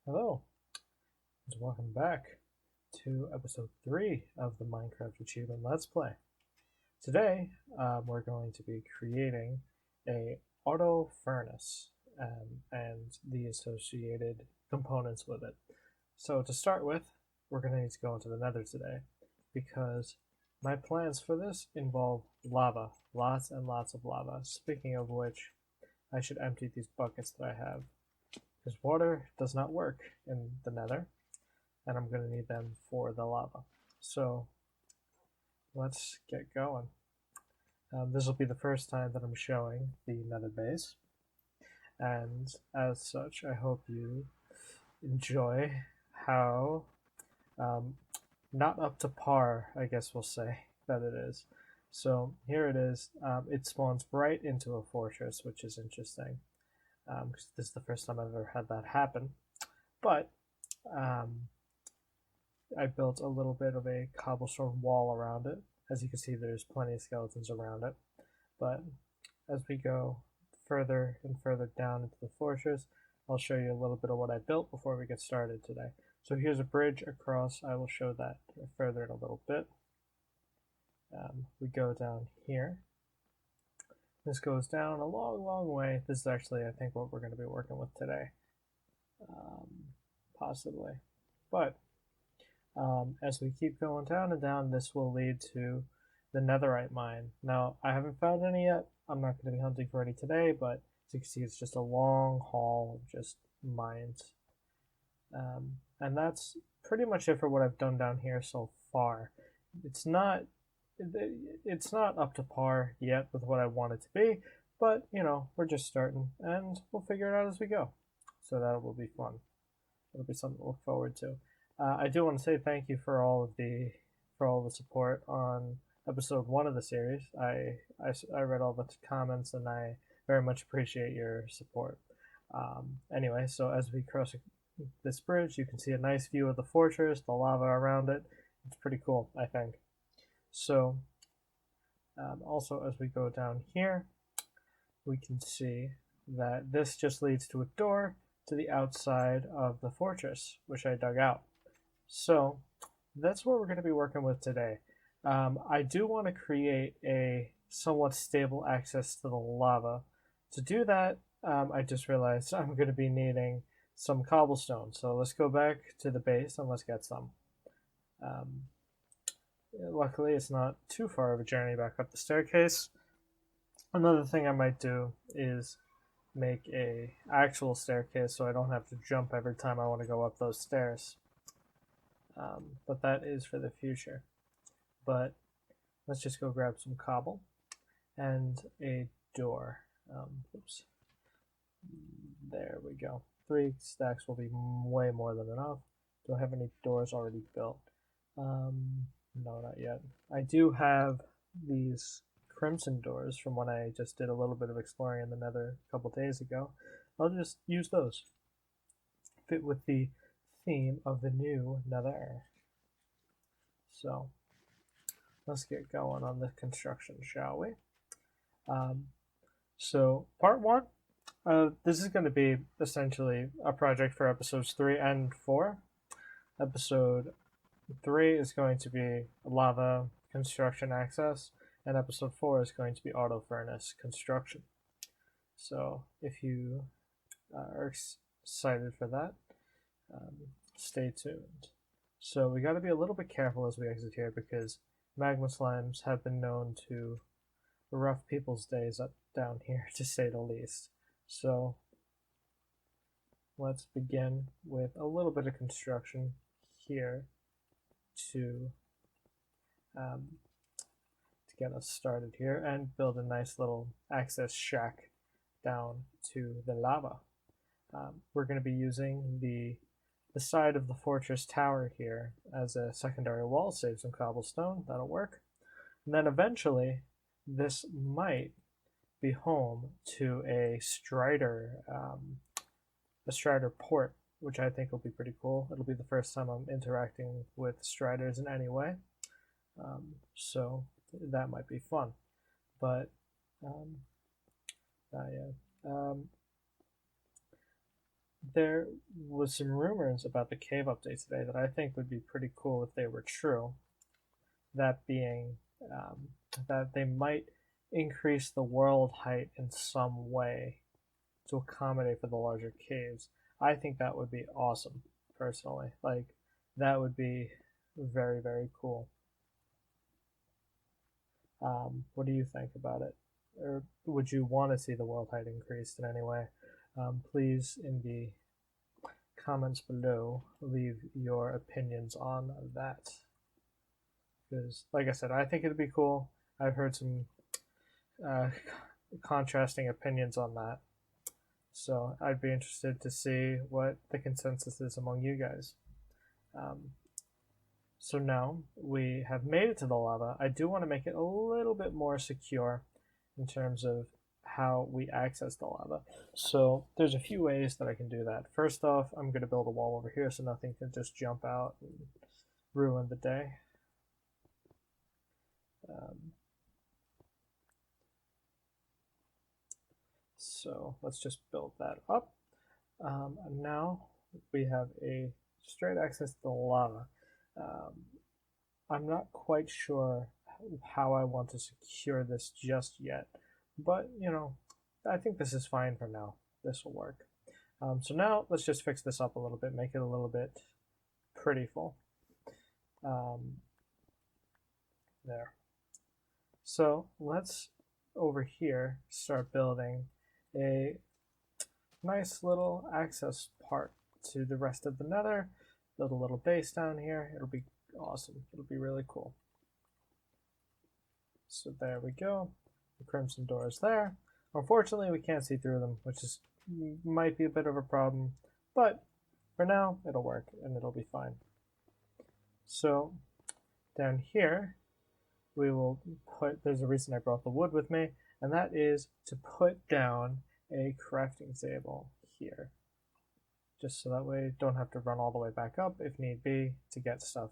Hello, and welcome back to episode 3 of the Minecraft Achievement Let's Play. Today, we're going to be creating a auto furnace and the associated components with it. So to start with, we're going to need to go into the Nether today because my plans for this involve lava, lots and lots of lava. Speaking of which, I should empty these buckets that I have because water does not work in the Nether, and I'm going to need them for the lava. So let's get going. This will be the first time that I'm showing the Nether base, and as such, I hope you enjoy how not up to par, I guess we'll say, that it is. So here it is. It spawns right into a fortress, which is interesting because this is the first time I've ever had that happen. But I built a little bit of a cobblestone wall around it. As you can see, there's plenty of skeletons around it. But as we go further and further down into the fortress, I'll show you a little bit of what I built before we get started today. So here's a bridge across. I will show that further in a little bit. We go down here. This goes down a long, long way. This is actually, I think, what we're going to be working with today. Possibly. But as we keep going down and down, this will lead to the netherite mine. Now, I haven't found any yet. I'm not going to be hunting for any today, but as you can see, it's just a long haul of just mines. And that's pretty much it for what I've done down here so far. It's not up to par yet with what I want it to be, but you know, we're just starting and we'll figure it out as we go. So that will be fun. It'll be something to look forward to. I do want to say thank you for all the support on episode 1 of the series. I read all the comments and I very much appreciate your support. Anyway, so as we cross this bridge, you can see a nice view of the fortress, the lava around it. It's pretty cool, I think. So also as we go down here, we can see that this just leads to a door to the outside of the fortress, which I dug out. So that's what we're going to be working with today. I do want to create a somewhat stable access to the lava. To do that, I just realized I'm going to be needing some cobblestone. So let's go back to the base and let's get some. Luckily, it's not too far of a journey back up the staircase. Another thing I might do is make a actual staircase so I don't have to jump every time I want to go up those stairs. But that is for the future. But let's just go grab some cobble and a door. Oops. There we go. 3 stacks will be way more than enough. Do I have any doors already built? No, not yet. I do have these crimson doors from when I just did a little bit of exploring in the Nether a couple days ago. I'll just use those. Fit with the theme of the new Nether. So let's get going on the construction, shall we? So part 1, this is going to be essentially a project for episodes 3 and 4. Episode 3 is going to be lava construction access, and episode 4 is going to be auto furnace construction. So if you are excited for that, stay tuned. So we got to be a little bit careful as we exit here because magma slimes have been known to rough people's days up down here, to say the least. So let's begin with a little bit of construction here to get us started here and build a nice little access shack down to the lava. We're going to be using the side of the fortress tower here as a secondary wall. Save some cobblestone, that'll work. And then eventually this might be home to a strider port, which I think will be pretty cool. It'll be the first time I'm interacting with striders in any way, so that might be fun. But there was some rumors about the cave update today that I think would be pretty cool if they were true. That being um, that they might increase the world height in some way to accommodate for the larger caves. I think that would be awesome, personally. Like, that would be very, very cool. What do you think about it? Or would you want to see the world height increased in any way? Please, in the comments below, leave your opinions on that. Because, like I said, I think it'd be cool. I've heard some uh, contrasting opinions on that. So I'd be interested to see what the consensus is among you guys. So now we have made it to the lava. I do want to make it a little bit more secure in terms of how we access the lava. So there's a few ways that I can do that. First off, I'm going to build a wall over here so nothing can just jump out and ruin the day. So let's just build that up. And now we have a straight access to the lava. I'm not quite sure how I want to secure this just yet, but I think this is fine for now. This will work. So now let's just fix this up a little bit, make it a little bit prettyful. There. So let's over here start building a nice little access part to the rest of the Nether. Build a little base down here. It'll be awesome. It'll be really cool. So there we go. The crimson door is there. Unfortunately, we can't see through them, which might be a bit of a problem, but for now, it'll work and it'll be fine. So down here, we will put, there's a reason I brought the wood with me, and that is to put down a crafting table here. Just so that way I don't have to run all the way back up if need be to get stuff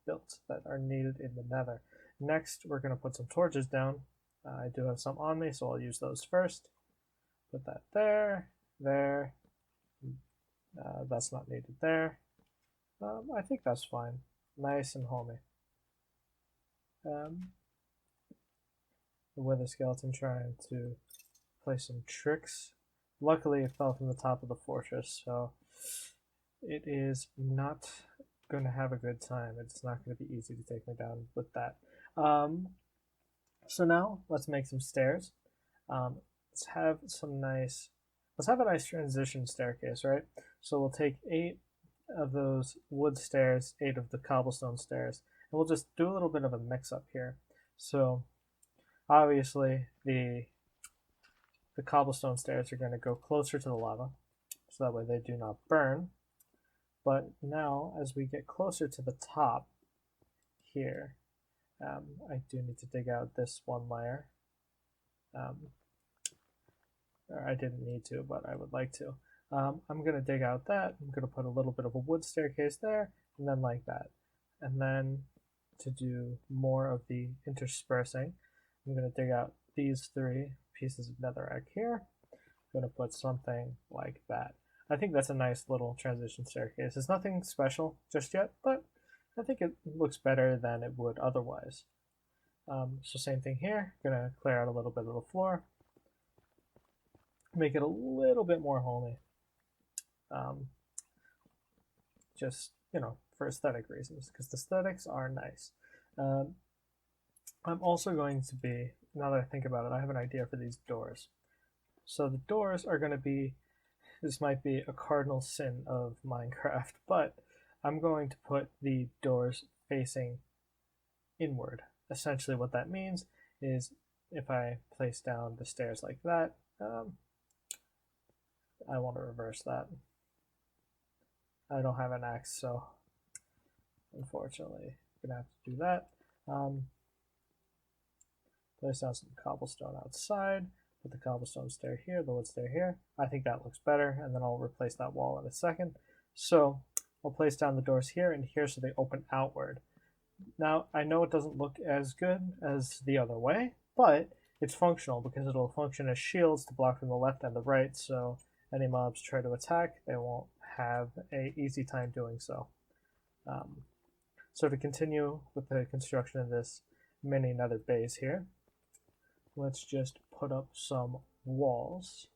built that are needed in the Nether. Next, we're going to put some torches down. I do have some on me, so I'll use those first. Put that there, there. That's not needed there. I think that's fine. Nice and homey. The wither skeleton trying to play some tricks. Luckily, it fell from the top of the fortress, so it is not going to have a good time. It's not going to be easy to take me down with that. So now let's make some stairs. Let's have a nice transition staircase, right? So we'll take 8 of those wood stairs, 8 of the cobblestone stairs, and we'll just do a little bit of a mix up here. So obviously the cobblestone stairs are going to go closer to the lava, so that way they do not burn. But now, as we get closer to the top here, I do need to dig out this one layer. I didn't need to, but I would like to. I'm going to dig out that. I'm going to put a little bit of a wood staircase there, and then like that. And then to do more of the interspersing, I'm going to dig out these 3 pieces of netherrack here. I'm going to put something like that. I think that's a nice little transition staircase. It's nothing special just yet, but I think it looks better than it would otherwise. So same thing here. I'm going to clear out a little bit of the floor. Make it a little bit more homey. Just, for aesthetic reasons, because the aesthetics are nice. I'm also going to be, now that I think about it, I have an idea for these doors. So the doors are going to be, this might be a cardinal sin of Minecraft, but I'm going to put the doors facing inward. Essentially what that means is if I place down the stairs like that, I want to reverse that. I don't have an axe, so unfortunately I'm going to have to do that. Place down some cobblestone outside, put the cobblestone stair here, the wood stair here. I think that looks better, and then I'll replace that wall in a second. So I'll place down the doors here and here so they open outward. Now, I know it doesn't look as good as the other way, but it's functional because it'll function as shields to block from the left and the right, so any mobs try to attack, they won't have an easy time doing so. So to continue with the construction of this mini nether base here, let's just put up some walls.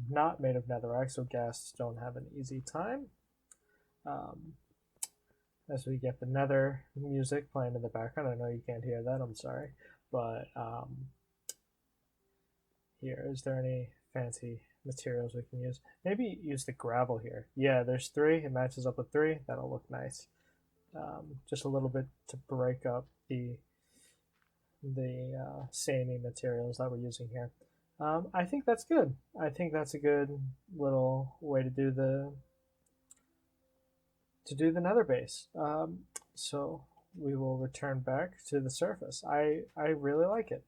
Not made of netherrack, so ghasts don't have an easy time. As we get the nether music playing in the background, I know you can't hear that, I'm sorry. But here, is there any fancy materials we can use? Maybe use the gravel here. Yeah, there's 3. It matches up with 3. That'll look nice. Just a little bit to break up the samey materials that we're using here. I think that's good. I think that's a good little way to do the nether base. So we will return back to the surface. I really like it.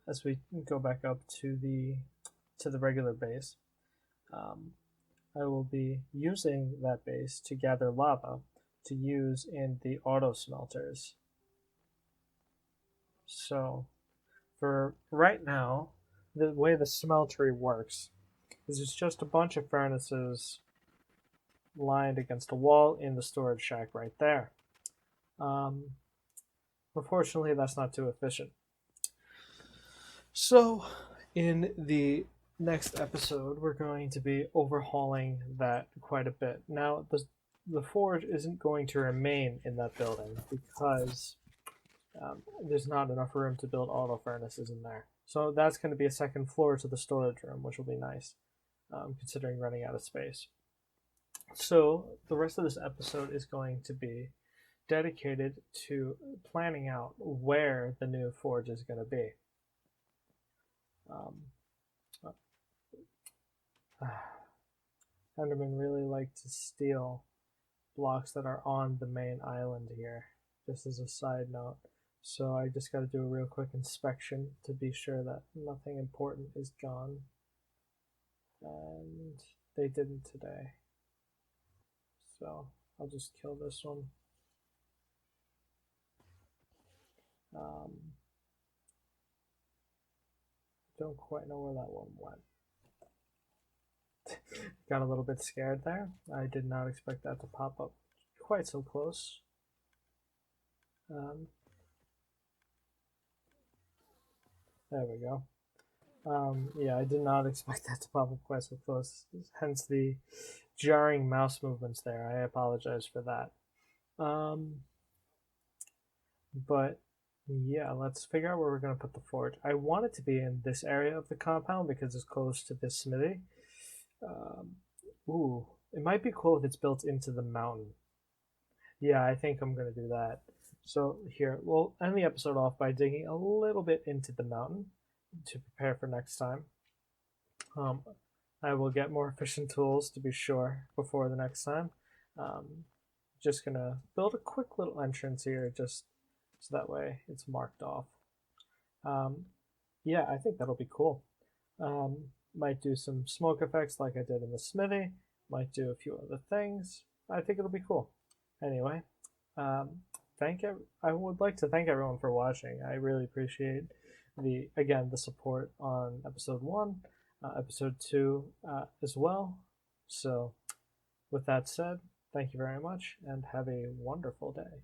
As we go back up to the regular base, I will be using that base to gather lava to use in the auto smelters. So for right now, the way the smeltery works is it's just a bunch of furnaces lined against a wall in the storage shack right there. Unfortunately, that's not too efficient. So in the next episode, we're going to be overhauling that quite a bit. Now, the forge isn't going to remain in that building because there's not enough room to build auto furnaces in there. So that's going to be a second floor to the storage room, which will be nice, considering running out of space. So the rest of this episode is going to be dedicated to planning out where the new forge is going to be. Endermen really like to steal blocks that are on the main island here, just as a side note. So I just got to do a real quick inspection to be sure that nothing important is gone. And they didn't today. So I'll just kill this one. Don't quite know where that one went. Got a little bit scared there. I did not expect that to pop up quite so close. There we go. Yeah, I did not expect that to pop up quite so close. Hence the jarring mouse movements there. I apologize for that. But yeah, let's figure out where we're going to put the forge. I want it to be in this area of the compound because it's close to this smithy. Ooh, it might be cool if it's built into the mountain. Yeah, I think I'm going to do that. So here, we'll end the episode off by digging a little bit into the mountain to prepare for next time. I will get more efficient tools to be sure before the next time. Just going to build a quick little entrance here just so that way it's marked off. Yeah, I think that'll be cool. Might do some smoke effects like I did in the smithy. Might do a few other things. I think it'll be cool. Anyway, I would like to thank everyone for watching. I really appreciate the support on episode 1, episode 2 as well. So with that said, thank you very much and have a wonderful day.